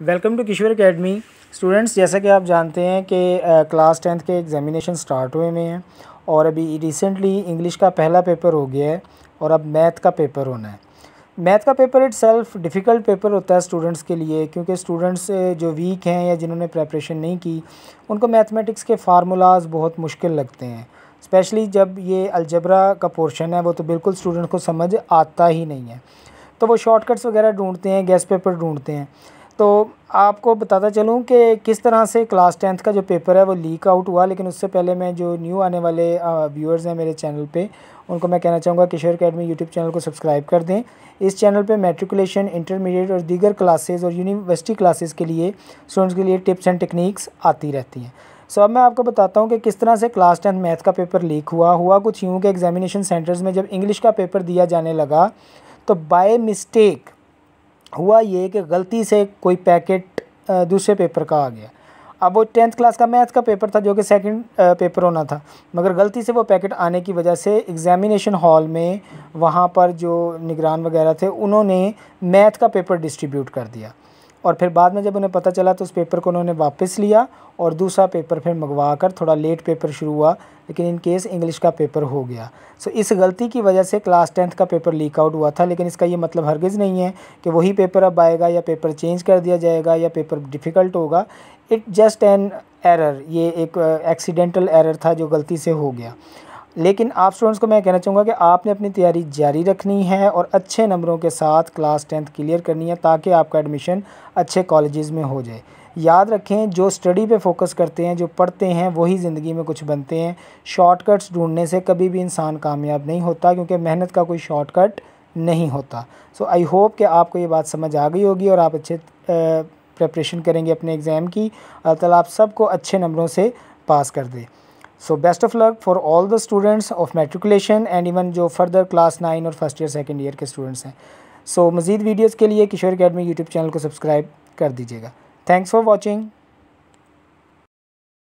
Welcome to Kishore academy. Students, जैसा कि आप जानते हैं कि क्लास 10th के एग्ज़ामिनेशन स्टार्ट हुए हैं और अभी रिसेंटली इंग्लिश का पहला पेपर हो गया है और अब मैथ का पेपर होना है। मैथ का पेपर इटसेल्फ डिफ़िकल्ट पेपर होता है स्टूडेंट्स के लिए, क्योंकि स्टूडेंट्स जो वीक हैं या जिन्होंने प्रेपरेशन नहीं की उनको मैथमेटिक्स के फार्मूलाज बहुत मुश्किल लगते हैं। स्पेशली जब ये अलजबरा का पोर्शन है वो तो बिल्कुल स्टूडेंट को समझ आता ही नहीं है, तो वो शॉर्टकट्स वगैरह ढूंढते हैं, गेस पेपर ढूंढते हैं। तो आपको बताता चलूँ कि किस तरह से क्लास 10th का जो पेपर है वो लीक आउट हुआ। लेकिन उससे पहले मैं जो न्यू आने वाले व्यूअर्स हैं मेरे चैनल पे, उनको मैं कहना चाहूँगा किशोर एकेडमी यूट्यूब चैनल को सब्सक्राइब कर दें। इस चैनल पे मैट्रिकुलेशन, इंटरमीडिएट और दीगर क्लासेस और यूनिवर्सिटी क्लासेस के लिए स्टूडेंट्स के लिए टिप्स एंड टेक्निक्स आती रहती हैं। सो अब मैं आपको बताता हूँ कि किस तरह से क्लास 10 मैथ का पेपर लीक हुआ कुछ यूँ कि एग्जामिनेशन सेंटर्स में जब इंग्लिश का पेपर दिया जाने लगा तो बाय मिस्टेक हुआ ये कि गलती से कोई पैकेट दूसरे पेपर का आ गया। अब वो 10th क्लास का मैथ का पेपर था जो कि सेकंड पेपर होना था, मगर गलती से वो पैकेट आने की वजह से एग्ज़ामिनेशन हॉल में वहाँ पर जो निगरान वगैरह थे उन्होंने मैथ का पेपर डिस्ट्रीब्यूट कर दिया। और फिर बाद में जब उन्हें पता चला तो उस पेपर को उन्होंने वापस लिया और दूसरा पेपर फिर मंगवा कर, थोड़ा लेट पेपर शुरू हुआ लेकिन इन केस इंग्लिश का पेपर हो गया। सो इस गलती की वजह से क्लास 10th का पेपर लीक आउट हुआ था। लेकिन इसका ये मतलब हरगिज़ नहीं है कि वही पेपर अब आएगा या पेपर चेंज कर दिया जाएगा या पेपर डिफ़िकल्ट होगा। इट जस्ट एन एरर, ये एक एक्सीडेंटल एरर था जो गलती से हो गया। लेकिन आप स्टूडेंट्स को मैं कहना चाहूँगा कि आपने अपनी तैयारी जारी रखनी है और अच्छे नंबरों के साथ क्लास 10th क्लियर करनी है ताकि आपका एडमिशन अच्छे कॉलेजेस में हो जाए। याद रखें, जो स्टडी पे फोकस करते हैं, जो पढ़ते हैं, वही ज़िंदगी में कुछ बनते हैं। शॉर्टकट्स ढूंढने से कभी भी इंसान कामयाब नहीं होता, क्योंकि मेहनत का कोई शॉर्टकट नहीं होता। सो आई होप कि आपको ये बात समझ आ गई होगी और आप अच्छे प्रेपरेशन करेंगे अपने एग्ज़ाम की। अल्लाह ताला आप सबको अच्छे नंबरों से पास कर दे। So best of luck for all the students of matriculation and even जो फर्दर क्लास 9 और फर्स्ट ईयर सेकंड ईयर के स्टूडेंट्स हैं। सो मज़ीद वीडियोज़ के लिए किशोर एकेडमी यूट्यूब चैनल को सब्सक्राइब कर दीजिएगा। Thanks for watching.